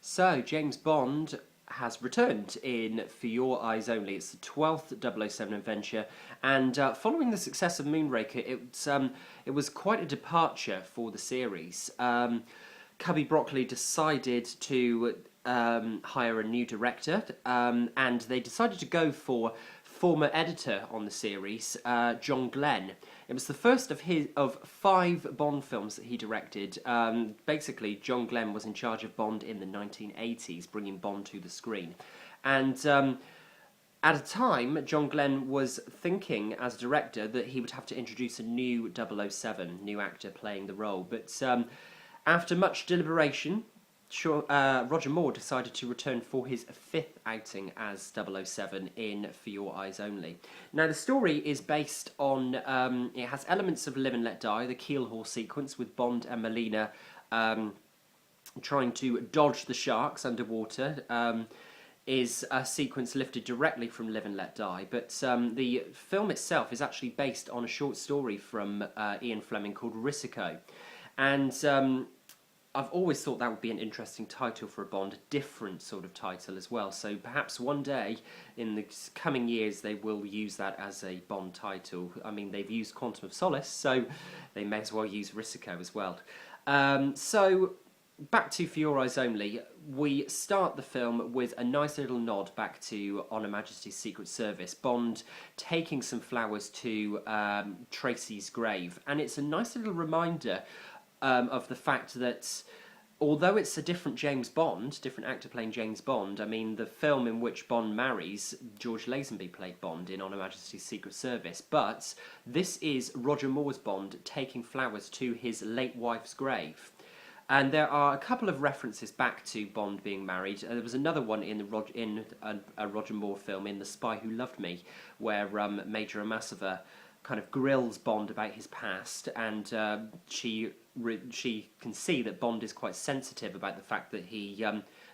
So, James Bond has returned in For Your Eyes Only. It's the 12th 007 adventure, and following the success of Moonraker, it was quite a departure for the series. Cubby Broccoli decided to hire a new director, and they decided to go for former editor on the series, John Glenn. It was the first of 5 Bond films that he directed. Basically, John Glenn was in charge of Bond in the 1980s, bringing Bond to the screen. And at a time, John Glenn was thinking, as director, that he would have to introduce a new 007, new actor playing the role. But after much deliberation, Roger Moore decided to return for his 5th outing as 007 in For Your Eyes Only. Now, the story is based on, it has elements of Live and Let Die, the Keelhaul sequence with Bond and Melina trying to dodge the sharks underwater, is a sequence lifted directly from Live and Let Die, but the film itself is actually based on a short story from Ian Fleming called Risico. And I've always thought that would be an interesting title for a Bond, a different sort of title as well. So perhaps one day in the coming years they will use that as a Bond title. I mean, they've used Quantum of Solace, so they may as well use Risico as well. So back to For Your Eyes Only, we start the film with a nice little nod back to On Her Majesty's Secret Service, Bond taking some flowers to Tracy's grave, and it's a nice little reminder of the fact that although it's a different James Bond, different actor playing James Bond, I mean, the film in which Bond marries, George Lazenby played Bond in On Her Majesty's Secret Service, but this is Roger Moore's Bond taking flowers to his late wife's grave. And there are a couple of references back to Bond being married. There was another one in a Roger Moore film, in The Spy Who Loved Me, where Major Amasova kind of grills Bond about his past, and she can see that Bond is quite sensitive about the fact that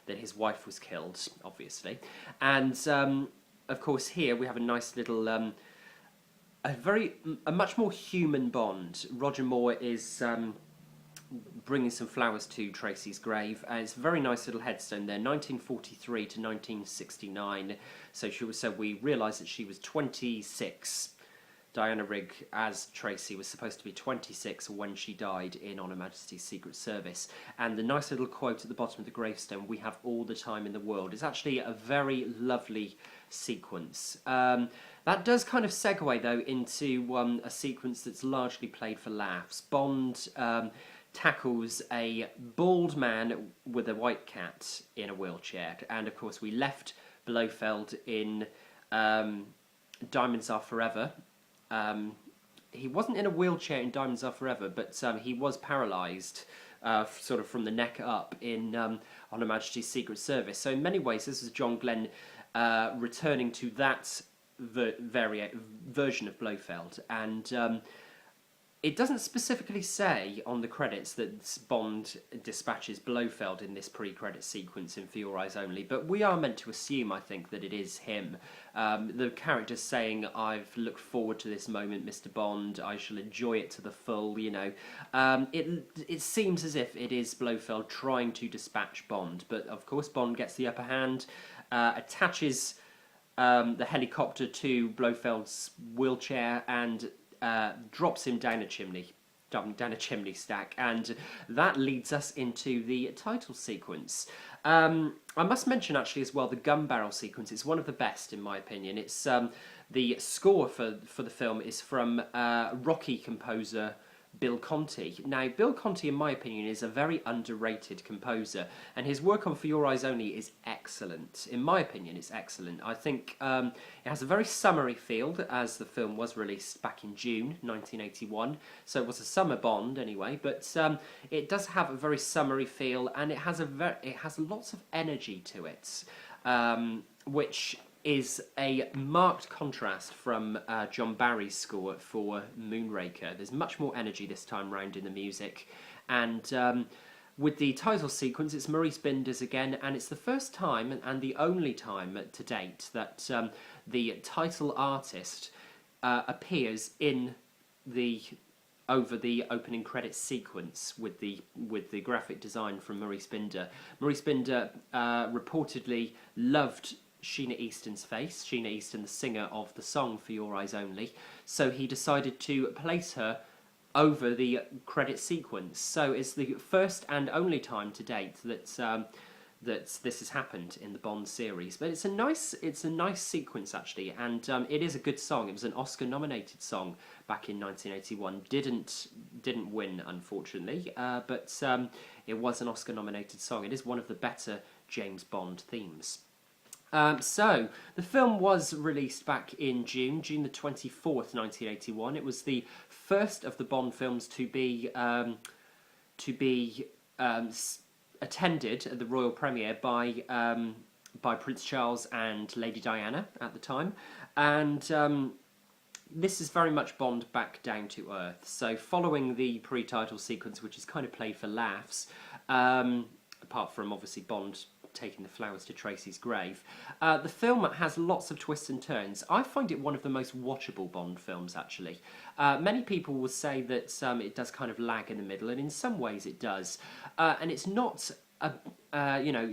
that his wife was killed, obviously. And of course here we have a nice little a much more human Bond. Roger Moore is bringing some flowers to Tracy's grave. It's a very nice little headstone there, 1943 to 1969. So we realise that she was 26. Diana Rigg, as Tracy, was supposed to be 26 when she died in On Her Majesty's Secret Service. And the nice little quote at the bottom of the gravestone, "We have all the time in the world," is actually a very lovely sequence. That does kind of segue, though, into a sequence that's largely played for laughs. Bond tackles a bald man with a white cat in a wheelchair. And, of course, we left Blofeld in Diamonds Are Forever. He wasn't in a wheelchair in Diamonds Are Forever, but he was paralysed sort of from the neck up in On Her Majesty's Secret Service. So in many ways this is John Glenn returning to that version of Blofeld. And it doesn't specifically say on the credits that Bond dispatches Blofeld in this pre-credit sequence in For Your Eyes Only, but we are meant to assume, I think, that it is him. The character's saying, "I've looked forward to this moment, Mr. Bond, I shall enjoy it to the full," you know. It seems as if it is Blofeld trying to dispatch Bond, but of course Bond gets the upper hand, attaches the helicopter to Blofeld's wheelchair and drops him down a chimney stack, and that leads us into the title sequence. I must mention actually as well the gun barrel sequence. It's one of the best in my opinion. It's the score for the film is from Rocky composer Bill Conti. Now, Bill Conti, in my opinion, is a very underrated composer, and his work on For Your Eyes Only is excellent. In my opinion, it's excellent. I think it has a very summery feel, as the film was released back in June 1981, so it was a summer Bond anyway, but it does have a very summery feel, and it has lots of energy to it, which is a marked contrast from John Barry's score for Moonraker. There's much more energy this time round in the music, and with the title sequence, it's Maurice Binders again, and it's the first time and the only time to date that the title artist appears in the over the opening credits sequence with the graphic design from Maurice Binder. Maurice Binder reportedly loved Sheena Easton's face, Sheena Easton, the singer of the song For Your Eyes Only, so he decided to place her over the credit sequence. So it's the first and only time to date that this has happened in the Bond series. But it's a nice sequence actually, and it is a good song. It was an Oscar-nominated song back in 1981. Didn't win, unfortunately, but it was an Oscar-nominated song. It is one of the better James Bond themes. So, the film was released back in June the 24th, 1981. It was the first of the Bond films to be attended at the royal premiere by Prince Charles and Lady Diana at the time. And this is very much Bond back down to earth. So, following the pre-title sequence, which is kind of played for laughs, apart from obviously Bond taking the flowers to Tracy's grave. The film has lots of twists and turns. I find it one of the most watchable Bond films, actually. Many people will say that it does kind of lag in the middle, and in some ways it does. And it's not a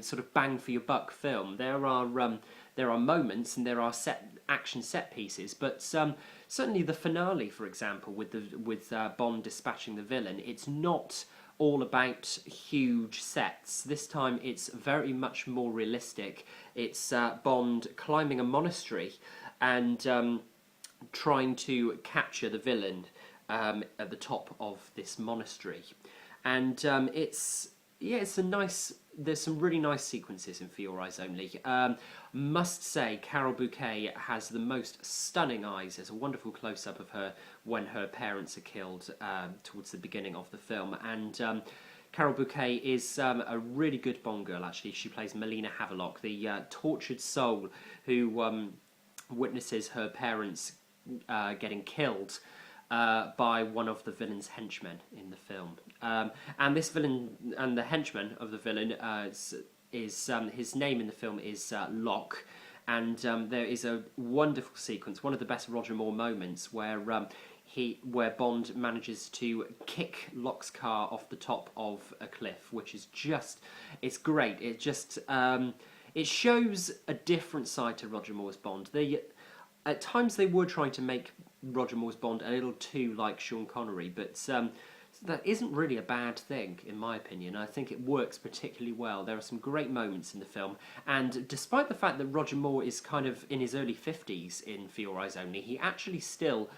sort of bang for your buck film. There are moments and there are action set pieces, but certainly the finale, for example, with Bond dispatching the villain, it's not all about huge sets. This time it's very much more realistic. It's Bond climbing a monastery and trying to capture the villain at the top of this monastery. And it's a nice. There's some really nice sequences in For Your Eyes Only. Must say, Carol Bouquet has the most stunning eyes. There's a wonderful close-up of her when her parents are killed towards the beginning of the film. And Carol Bouquet is a really good Bond girl, actually. She plays Melina Havelock, the tortured soul who witnesses her parents getting killed by one of the villain's henchmen in the film. And this villain, and the henchman of the villain, is his name in the film is Locke. And there is a wonderful sequence, one of the best Roger Moore moments, where Bond manages to kick Locke's car off the top of a cliff, which is it's great. It just it shows a different side to Roger Moore's Bond. At times they were trying to make Roger Moore's Bond a little too like Sean Connery, but that isn't really a bad thing, in my opinion. I think it works particularly well. There are some great moments in the film, and despite the fact that Roger Moore is kind of in his early 50s in For Your Eyes Only, he actually still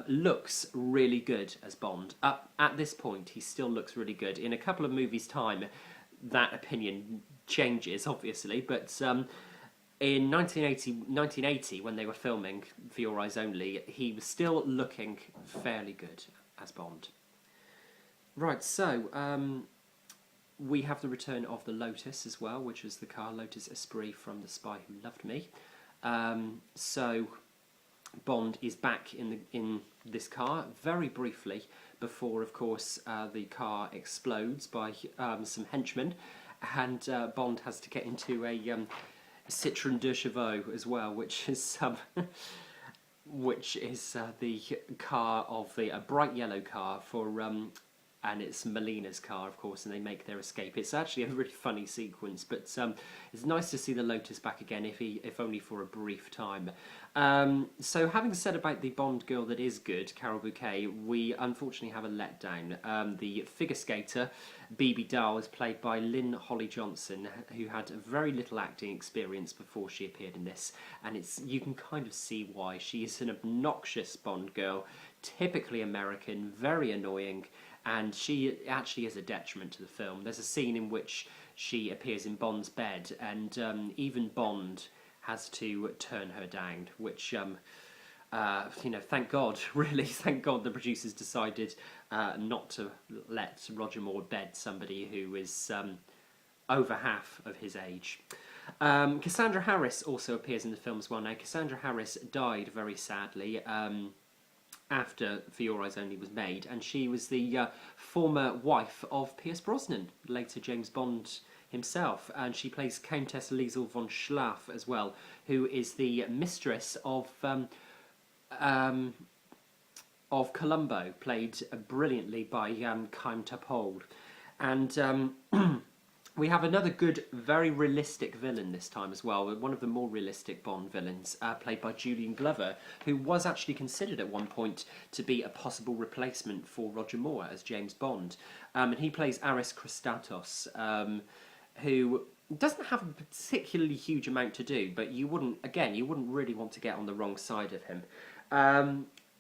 looks really good as Bond. At this point, he still looks really good. In a couple of movies' time, that opinion changes, obviously, but in 1980, when they were filming For Your Eyes Only, he was still looking fairly good as Bond. Right, so we have the return of the Lotus as well, which was the car Lotus Esprit from The Spy Who Loved Me. So Bond is back in this car very briefly before, of course, the car explodes by some henchmen, and Bond has to get into a Citroën de Chevaux as well, which is the car of a bright yellow car for and it's Melina's car, of course, and they make their escape. It's actually a really funny sequence, but it's nice to see the Lotus back again, if only for a brief time. So having said about the Bond girl that is good, Carol Bouquet, we unfortunately have a letdown. The figure skater, Bibi Dahl, is played by Lynn Holly Johnson, who had very little acting experience before she appeared in this, and you can kind of see why. She is an obnoxious Bond girl, typically American, very annoying, and she actually is a detriment to the film. There's a scene in which she appears in Bond's bed, and even Bond has to turn her down, which, thank God, really, thank God the producers decided not to let Roger Moore bed somebody who is over half of his age. Cassandra Harris also appears in the film as well. Now, Cassandra Harris died very sadly after For Your Eyes Only was made, and she was the former wife of Pierce Brosnan, later James Bond himself, and she plays Countess Liesel von Schlaf as well, who is the mistress of of Columbo, played brilliantly by Chaim Topol. And we have another good, very realistic villain this time as well. One of the more realistic Bond villains, played by Julian Glover, who was actually considered at one point to be a possible replacement for Roger Moore as James Bond. And he plays Aris Christatos, who doesn't have a particularly huge amount to do, but you wouldn't really want to get on the wrong side of him.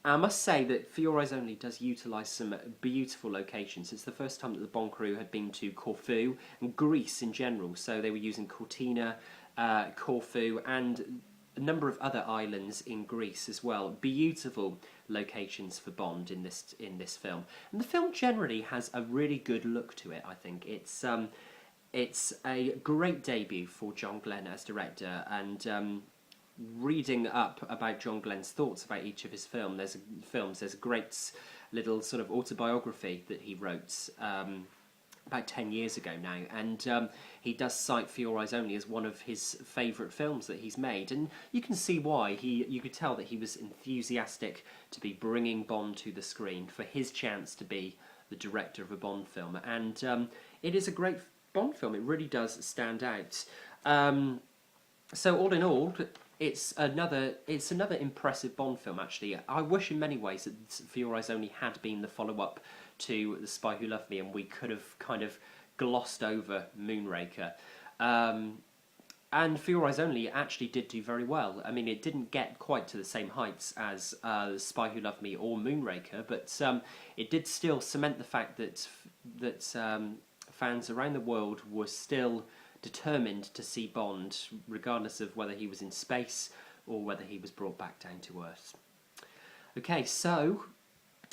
I must say that For Your Eyes Only does utilise some beautiful locations. It's the first time that the Bond crew had been to Corfu and Greece in general. So they were using Cortina, Corfu, and a number of other islands in Greece as well. Beautiful locations for Bond in this film. And the film generally has a really good look to it, I think. It's a great debut for John Glenn as director, and reading up about John Glenn's thoughts about each of his films, there's a great little sort of autobiography that he wrote about 10 years ago now, and he does cite For Your Eyes Only as one of his favourite films that he's made, and you can see why. You could tell that he was enthusiastic to be bringing Bond to the screen, for his chance to be the director of a Bond film, and it is a great Bond film. It really does stand out. So all in all, it's another impressive Bond film, actually. I wish in many ways that For Your Eyes Only had been the follow-up to The Spy Who Loved Me, and we could have kind of glossed over Moonraker. And For Your Eyes Only actually did do very well. I mean, it didn't get quite to the same heights as The Spy Who Loved Me or Moonraker, but it did still cement the fact that fans around the world were still determined to see Bond, regardless of whether he was in space or whether he was brought back down to Earth. Okay, so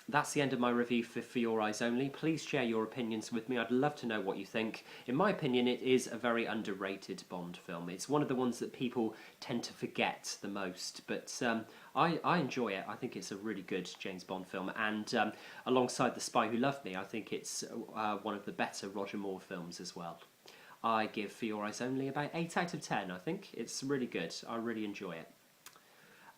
that's the end of my review for Your Eyes Only. Please share your opinions with me. I'd love to know what you think. In my opinion, it is a very underrated Bond film. It's one of the ones that people tend to forget the most, but I enjoy it. I think it's a really good James Bond film, and alongside The Spy Who Loved Me, I think it's one of the better Roger Moore films as well. I give For Your Eyes Only about 8 out of 10, I think. It's really good. I really enjoy it.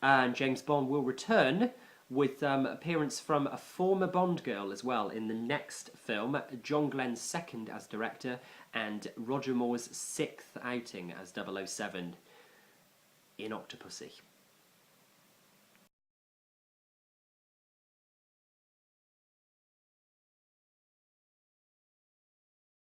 And James Bond will return with appearance from a former Bond girl as well in the next film, John Glenn's second as director, and Roger Moore's 6th outing as 007 in Octopussy.